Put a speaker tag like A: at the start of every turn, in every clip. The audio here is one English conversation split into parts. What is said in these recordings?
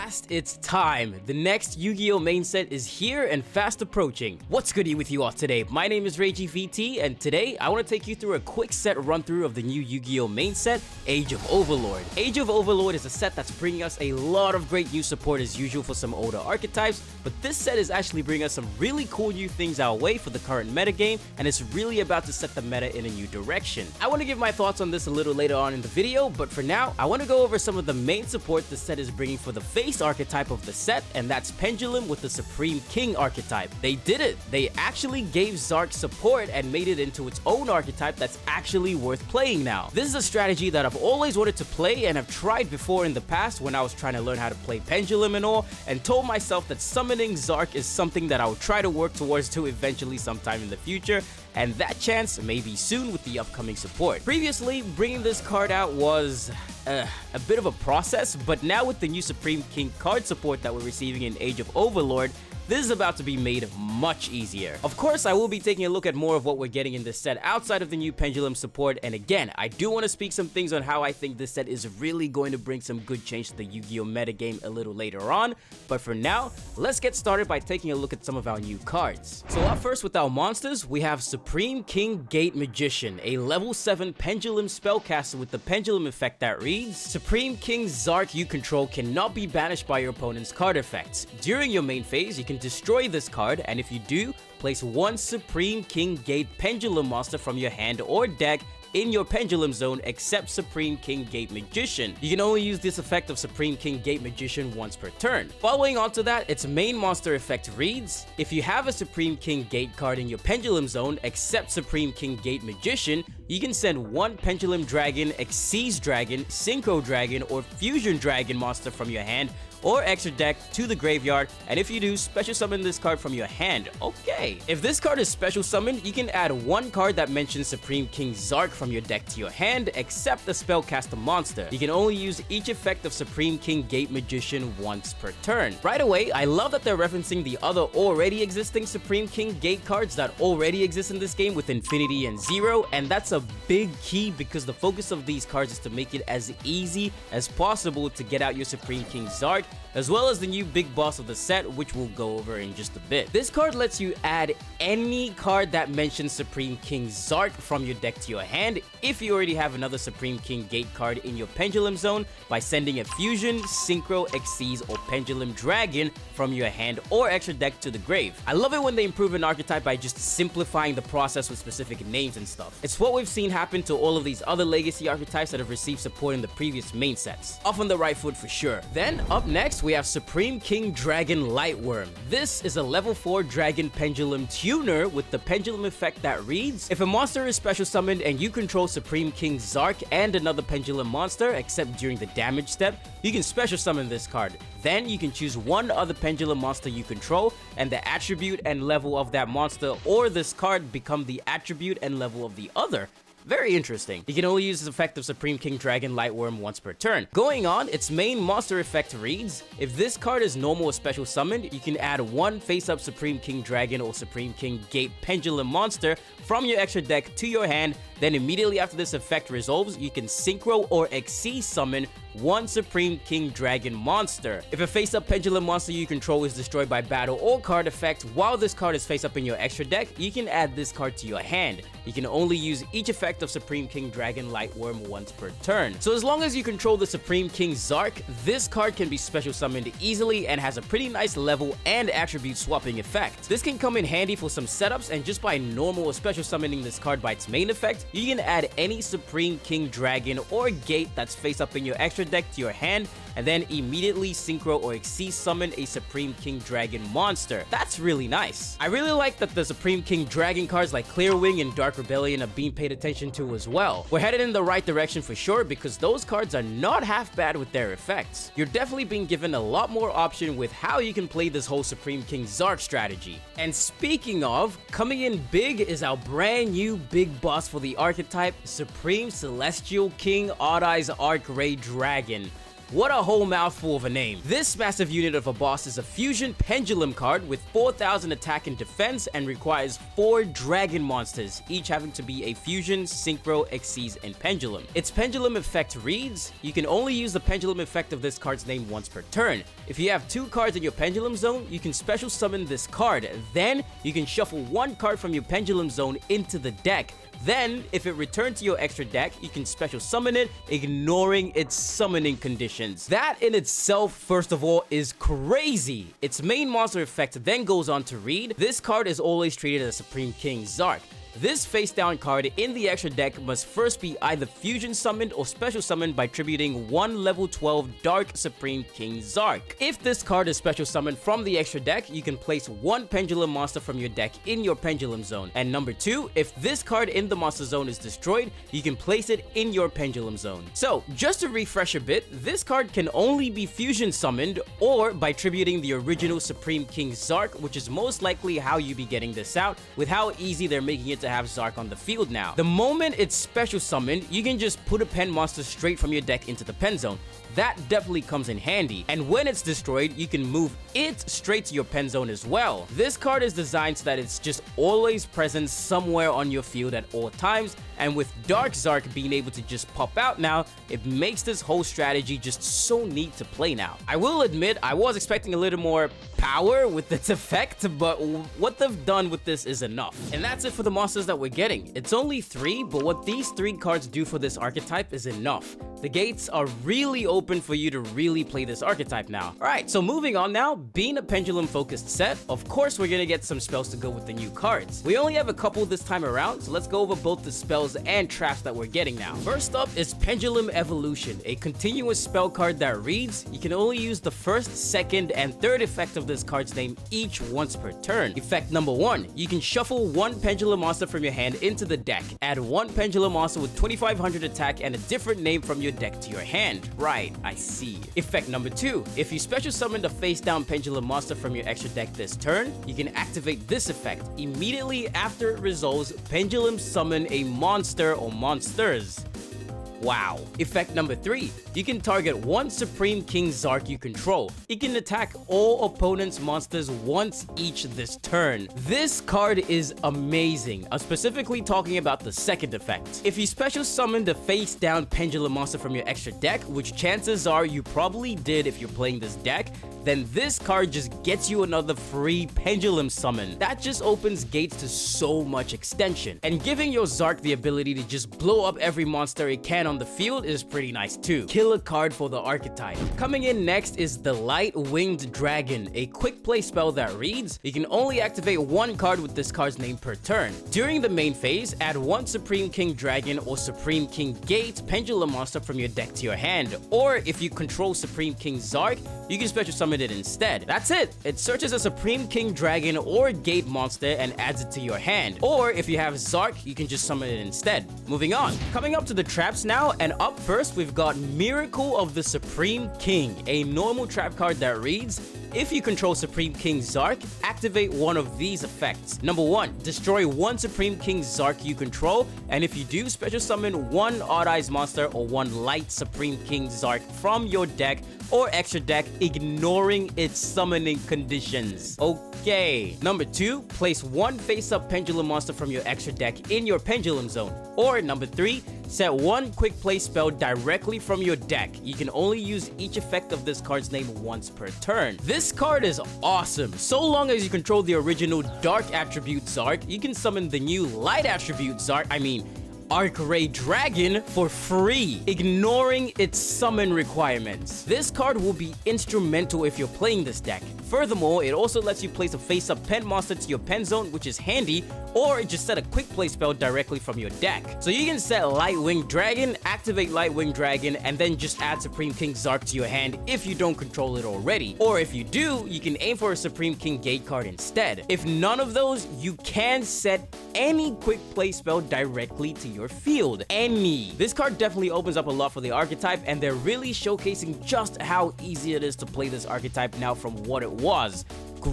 A: last, it's time. The next Yu-Gi-Oh main set is here and fast approaching. What's goody with you all today? My name is RayGVT, and today I want to take you through a quick set run through of the new Yu-Gi-Oh main set, Age of Overlord. Age of Overlord is a set that's bringing us a lot of great new support as usual for some older archetypes, but this set is actually bringing us some really cool new things our way for the current metagame, and it's really about to set the meta in a new direction. I want to give my thoughts on this a little later on in the video, but for now, I want to go over some of the main support the set is bringing for the face archetype of the set, and that's Pendulum with the Supreme King archetype. They did it! They actually gave ZARC support and made it into its own archetype that's actually worth playing now. This is a strategy that I've always wanted to play and have tried before in the past when I was trying to learn how to play Pendulum and all, and told myself that summoning ZARC is something that I will try to work towards to eventually sometime in the future, and that chance may be soon with the upcoming support. Previously, bringing this card out was a bit of a process, but now with the new Supreme King card support that we're receiving in Age of Overlord, this is about to be made much easier. Of course, I will be taking a look at more of what we're getting in this set outside of the new Pendulum support, and again, I do want to speak some things on how I think this set is really going to bring some good change to the Yu-Gi-Oh metagame a little later on, but for now, let's get started by taking a look at some of our new cards. So up first with our monsters, we have Supreme King Gate Magician, a level 7 Pendulum spellcaster with the Pendulum effect that reads, Supreme King ZARC you control cannot be banished by your opponent's card effects. During your main phase, you can destroy this card, and if you do, place one Supreme King Gate Pendulum monster from your hand or deck in your Pendulum zone except Supreme King Gate Magician. You can only use this effect of Supreme King Gate Magician once per turn. Following on to that, its main monster effect reads, if you have a Supreme King Gate card in your Pendulum zone except Supreme King Gate Magician, you can send one Pendulum Dragon, Xyz Dragon, Synchro Dragon, or Fusion Dragon monster from your hand or extra deck to the graveyard, and if you do, special summon this card from your hand. Okay. If this card is special summoned, you can add one card that mentions Supreme King ZARC from your deck to your hand, except the spellcaster monster. You can only use each effect of Supreme King Gate Magician once per turn. Right away, I love that they're referencing the other already existing Supreme King Gate cards that already exist in this game with Infinity and Zero, and that's a big key because the focus of these cards is to make it as easy as possible to get out your Supreme King ZARC, as well as the new big boss of the set, which we'll go over in just a bit. This card lets you add any card that mentions Supreme King ZARC from your deck to your hand if you already have another Supreme King Gate card in your Pendulum zone by sending a Fusion, Synchro, Xyz, or Pendulum Dragon from your hand or extra deck to the grave. I love it when they improve an archetype by just simplifying the process with specific names and stuff. It's what we've seen happen to all of these other legacy archetypes that have received support in the previous main sets. Off on the right foot for sure. Then, up next, we have Supreme King Dragon Lightworm. This is a level 4 Dragon Pendulum tuner with the Pendulum effect that reads, if a monster is special summoned and you control Supreme King ZARC and another Pendulum monster, except during the damage step, you can special summon this card. Then you can choose one other Pendulum monster you control, and the attribute and level of that monster or this card become the attribute and level of the other. Very interesting. You can only use this effect of Supreme King Dragon Lightworm once per turn. Going on, its main monster effect reads, if this card is normal or special summoned, you can add one face-up Supreme King Dragon or Supreme King Gate Pendulum monster from your extra deck to your hand. Then immediately after this effect resolves, you can Synchro or Xyz summon one Supreme King Dragon monster. If a face-up Pendulum monster you control is destroyed by battle or card effect while this card is face-up in your extra deck, you can add this card to your hand. You can only use each effect of Supreme King Dragon Lightworm once per turn. So as long as you control the Supreme King ZARC, this card can be special summoned easily and has a pretty nice level and attribute swapping effect. This can come in handy for some setups, and just by normal or special summoning this card by its main effect, you can add any Supreme King Dragon or Gate that's face up in your extra deck to your hand, and then immediately Synchro or Xyz summon a Supreme King Dragon monster. That's really nice. I really like that the Supreme King Dragon cards like Clearwing and Dark Rebellion are being paid attention to as well. We're headed in the right direction for sure because those cards are not half bad with their effects. You're definitely being given a lot more option with how you can play this whole Supreme King ZARC strategy. And speaking of, coming in big is our brand new big boss for the archetype, Supreme Celestial King Odd Eyes Arc Ray Dragon. What a whole mouthful of a name. This massive unit of a boss is a fusion Pendulum card with 4,000 attack and defense and requires 4 dragon monsters, each having to be a fusion, synchro, xyz, and pendulum. Its pendulum effect reads, you can only use the pendulum effect of this card's name once per turn. If you have 2 cards in your pendulum zone, you can special summon this card. Then you can shuffle 1 card from your pendulum zone into the deck. Then, if it returns to your extra deck, you can special summon it, ignoring its summoning conditions. That in itself, first of all, is crazy. Its main monster effect then goes on to read, this card is always treated as Supreme King ZARC. This face-down card in the extra deck must first be either fusion summoned or special summoned by tributing 1 level 12 Dark Supreme King ZARC. If this card is special summoned from the extra deck, you can place 1 Pendulum monster from your deck in your Pendulum zone. And number 2, if this card in the monster zone is destroyed, you can place it in your Pendulum zone. So, just to refresh a bit, this card can only be fusion summoned or by tributing the original Supreme King ZARC, which is most likely how you be getting this out, with how easy they're making it to have ZARC on the field now. The moment it's special summoned, you can just put a pen monster straight from your deck into the pen zone. That definitely comes in handy. And when it's destroyed, you can move it straight to your pen zone as well. This card is designed so that it's just always present somewhere on your field at all times, and with Dark ZARC being able to just pop out now, it makes this whole strategy just so neat to play now. I will admit, I was expecting a little more power with its effect, but what they've done with this is enough. And that's it for the monsters that we're getting. It's only 3, but what these 3 cards do for this archetype is enough. The gates are really open for you to really play this archetype now. Alright, so moving on now, being a pendulum focused set, of course we're gonna get some spells to go with the new cards. We only have a couple this time around, so let's go over both the spells and traps that we're getting now. First up is Pendulum Evolution, a continuous spell card that reads, you can only use the first, second, and third effect of this card's name each once per turn. Effect number 1, you can shuffle 1 Pendulum monster from your hand into the deck. Add 1 Pendulum monster with 2500 attack and a different name from your deck to your hand. Right, I see. Effect number 2, if you special summon a face down Pendulum monster from your extra deck this turn, you can activate this effect. Immediately after it resolves, Pendulum summon a monster or monsters. Wow. Effect number 3, you can target 1 Supreme King ZARC you control. You can attack all opponent's monsters once each this turn. This card is amazing. I'm specifically talking about the second effect. If you special summon the face down Pendulum monster from your extra deck, which chances are you probably did if you're playing this deck, then this card just gets you another free Pendulum summon. That just opens gates to so much extension. And giving your ZARC the ability to just blow up every monster it can on the field is pretty nice too. Killer card for the archetype. Coming in next is the Light Winged Dragon, a quick play spell that reads, you can only activate 1 card with this card's name per turn. During the main phase, add 1 Supreme King Dragon or Supreme King Gate Pendulum monster from your deck to your hand. Or if you control Supreme King ZARC, you can special summon it instead. That's it. It searches a Supreme King Dragon or Gate monster and adds it to your hand. Or if you have ZARC, you can just summon it instead. Moving on. Coming up to the traps now, and up first we've got Miracle of the Supreme King, a normal trap card that reads, if you control Supreme King ZARC, activate one of these effects. Number 1, destroy 1 Supreme King ZARC you control, and if you do, special summon 1 Odd Eyes monster or 1 Light Supreme King ZARC from your deck or extra deck, ignoring its summoning conditions. Okay. Number 2, place 1 face-up Pendulum monster from your extra deck in your Pendulum zone. Or number 3, set 1 quick play spell directly from your deck. You can only use each effect of this card's name once per turn. This card is awesome. So long as you control the original Dark attribute ZARC, you can summon the new Light attribute ZARC, Arc Ray Dragon for free, ignoring its summon requirements. This card will be instrumental if you're playing this deck. Furthermore, it also lets you place a face-up pen monster to your pen zone, which is handy, or just set a quick play spell directly from your deck. So you can set Light Winged Dragon, activate Light Winged Dragon, and then just add Supreme King ZARC to your hand if you don't control it already. Or if you do, you can aim for a Supreme King Gate card instead. If none of those, you can set any quick play spell directly to your field. Any. This card definitely opens up a lot for the archetype, and they're really showcasing just how easy it is to play this archetype now from what it was.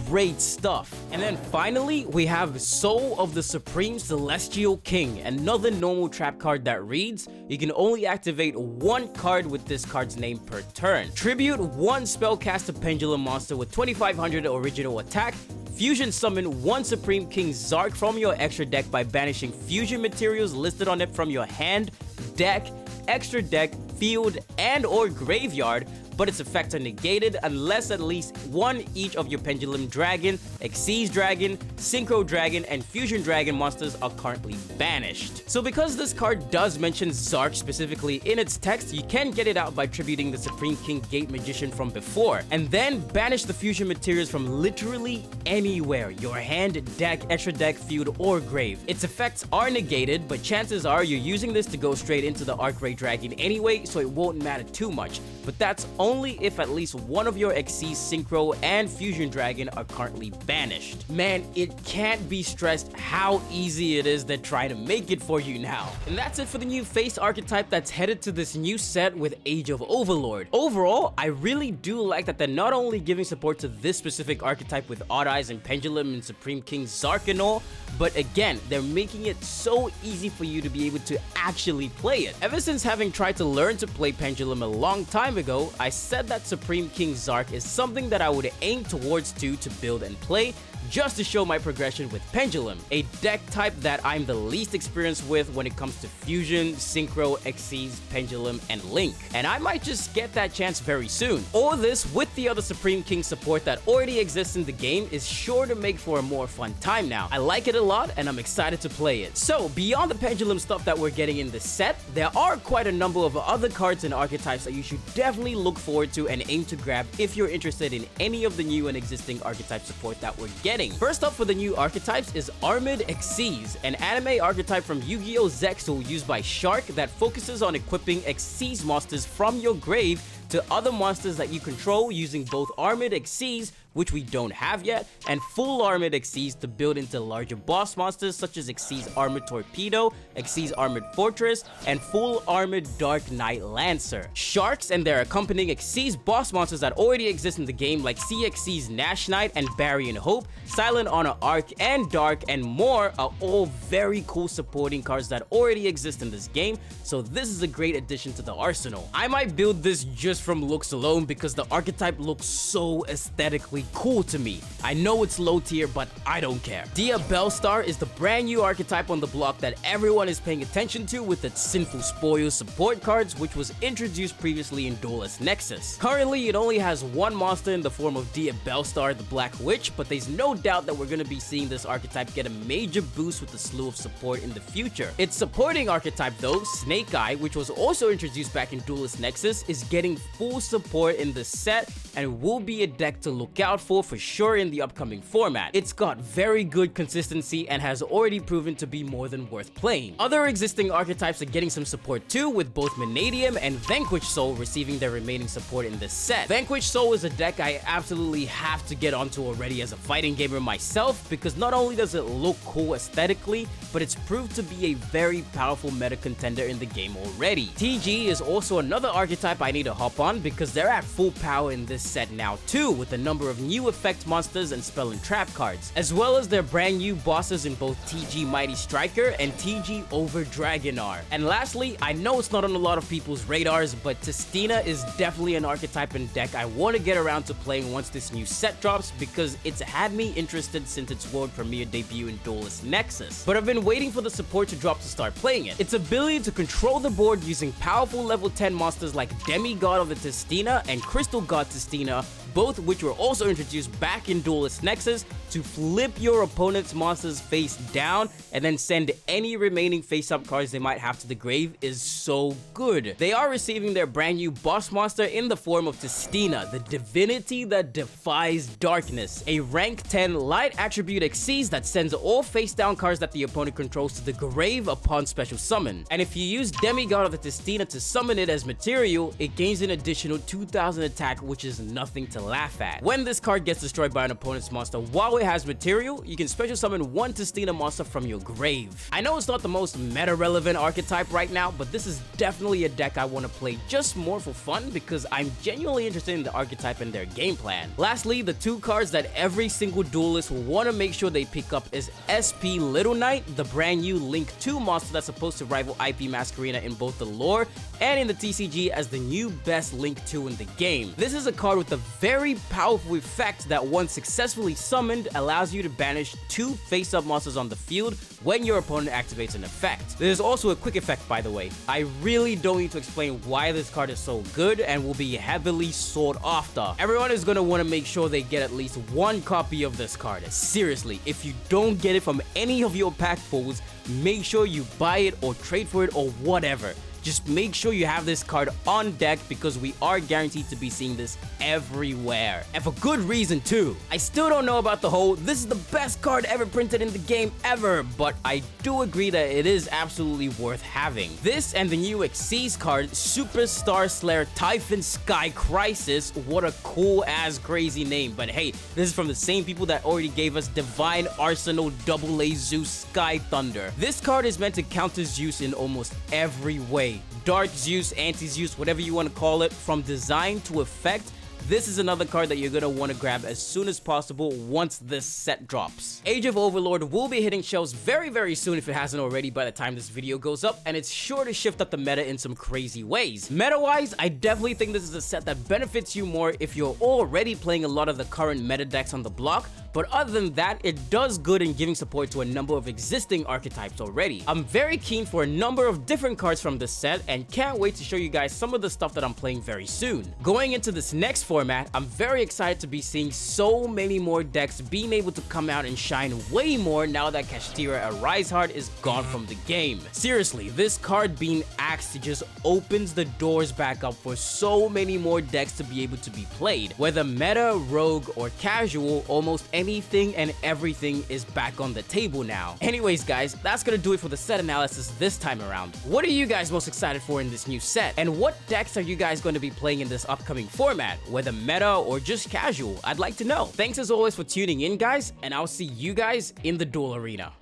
A: great stuff. And then finally, we have Soul of the Supreme Celestial King, another normal trap card that reads, you can only activate one card with this card's name per turn. Tribute one spellcaster Pendulum monster with 2500 original attack. Fusion summon one Supreme King ZARC from your extra deck by banishing fusion materials listed on it from your hand, deck, extra deck, field, and or graveyard, but its effects are negated unless at least one each of your Pendulum Dragon, Xyz Dragon, Synchro Dragon, and Fusion Dragon monsters are currently banished. So because this card does mention ZARC specifically in its text, you can get it out by tributing the Supreme King Gate Magician from before, and then banish the fusion materials from literally anywhere, your hand, deck, extra deck, field, or grave. Its effects are negated, but chances are you're using this to go straight into the Archray Dragon anyway, so it won't matter too much, but that's only if at least one of your Xyz, Synchro, and Fusion Dragon are currently banished. Man, it can't be stressed how easy it is they're trying to make it for you now. And that's it for the new face archetype that's headed to this new set with Age of Overlord. Overall, I really do like that they're not only giving support to this specific archetype with Odd Eyes and Pendulum and Supreme King ZARC and all, but again, they're making it so easy for you to be able to actually play it. Ever since having tried to learn to play Pendulum a long time ago, I said that Supreme King ZARC is something that I would aim towards to build and play, just to show my progression with Pendulum, a deck type that I'm the least experienced with when it comes to Fusion, Synchro, Xyz, Pendulum, and Link. And I might just get that chance very soon. All this with the other Supreme King support that already exists in the game is sure to make for a more fun time now. I like it a lot and I'm excited to play it. So beyond the Pendulum stuff that we're getting in this set, there are quite a number of other cards and archetypes that you should definitely look forward to and aim to grab if you're interested in any of the new and existing archetype support that we're getting. First up for the new archetypes is Armored XYZ, an anime archetype from Yu-Gi-Oh! Zexal used by Shark that focuses on equipping Xyz monsters from your grave to other monsters that you control using both Armored XYZ, which we don't have yet, and full Armored XYZ to build into larger boss monsters such as Xyz Armored Torpedo, Xyz Armored Fortress, and full Armored Dark Knight Lancer. Sharks and their accompanying Xyz boss monsters that already exist in the game like CXYZ Nash Knight and Barry and Hope, Silent Honor Arc and Dark, and more are all very cool supporting cards that already exist in this game, so this is a great addition to the arsenal. I might build this just from looks alone because the archetype looks so aesthetically cool to me. I know it's low tier, but I don't care. Dia Bellstar is the brand new archetype on the block that everyone is paying attention to with its Sinful Spoils support cards, which was introduced previously in Duelist Nexus. Currently, it only has one monster in the form of Dia Bellstar, the Black Witch, but there's no doubt that we're going to be seeing this archetype get a major boost with a slew of support in the future. Its supporting archetype though, Snake Eye, which was also introduced back in Duelist Nexus, is getting full support in the set and will be a deck to look out for sure in the upcoming format. It's got very good consistency and has already proven to be more than worth playing. Other existing archetypes are getting some support too, with both Vanadium and Vanquish Soul receiving their remaining support in this set. Vanquish Soul is a deck I absolutely have to get onto already as a fighting gamer myself, because not only does it look cool aesthetically, but it's proved to be a very powerful meta contender in the game already. TG is also another archetype I need to hop on because they're at full power in this set now too, with a number of new effect monsters and spell and trap cards, as well as their brand new bosses in both TG Mighty Striker and TG Over Dragonar. And lastly, I know it's not on a lot of people's radars, but Testina is definitely an archetype and deck I want to get around to playing once this new set drops, because it's had me interested since its world premiere debut in Duelist Nexus. But I've been waiting for the support to drop to start playing it. Its ability to control the board using powerful level 10 monsters like Demigod of the Testina and Crystal God Testina, both which were also introduced back in Duelist Nexus, to flip your opponent's monsters face down and then send any remaining face-up cards they might have to the grave, is so good. They are receiving their brand new boss monster in the form of Testina, the divinity that defies darkness, a rank 10 light attribute Xyz that sends all face-down cards that the opponent controls to the grave upon special summon. And if you use Demigod of the Testina to summon it as material, it gains an additional 2000 attack, which is is nothing to laugh at. When this card gets destroyed by an opponent's monster while it has material, you can special summon one Tistina monster from your grave. I know it's not the most meta-relevant archetype right now, but this is definitely a deck I want to play just more for fun because I'm genuinely interested in the archetype and their game plan. Lastly, the two cards that every single duelist will want to make sure they pick up is SP Little Knight, the brand new Link 2 monster that's supposed to rival IP Masquerena in both the lore and in the TCG as the new best Link 2 in the game. This is a card with a very powerful effect that once successfully summoned allows you to banish 2 face-up monsters on the field when your opponent activates an effect. There's also a quick effect, by the way. I really don't need to explain why this card is so good and will be heavily sought after. Everyone is going to want to make sure they get at least one copy of this card. Seriously, if you don't get it from any of your pack pulls, make sure you buy it or trade for it or whatever. Just make sure you have this card on deck because we are guaranteed to be seeing this everywhere. And for good reason too. I still don't know about the whole "this is the best card ever printed in the game ever," but I do agree that it is absolutely worth having. This and the new Xyz card, Superstar Slayer Typhon Sky Crisis. What a cool ass crazy name. But hey, this is from the same people that already gave us Divine Arsenal AA Zeus Sky Thunder. This card is meant to counter Zeus in almost every way. Dark Zeus, Anti-Zeus, whatever you want to call it, from design to effect. This is another card that you're going to want to grab as soon as possible once this set drops. Age of Overlord will be hitting shelves very soon if it hasn't already by the time this video goes up, and it's sure to shift up the meta in some crazy ways. Meta-wise, I definitely think this is a set that benefits you more if you're already playing a lot of the current meta decks on the block, but other than that, it does good in giving support to a number of existing archetypes already. I'm very keen for a number of different cards from this set and can't wait to show you guys some of the stuff that I'm playing very soon. Going into this next format, I'm very excited to be seeing so many more decks being able to come out and shine way more now that Kashtira Ariseheart is gone from the game. Seriously, this card being axed just opens the doors back up for so many more decks to be able to be played. Whether meta, rogue, or casual, almost anything and everything is back on the table now. Anyways guys, that's gonna do it for the set analysis this time around. What are you guys most excited for in this new set? And what decks are you guys going to be playing in this upcoming format? Whether meta or just casual, I'd like to know. Thanks as always for tuning in guys, and I'll see you guys in the duel arena.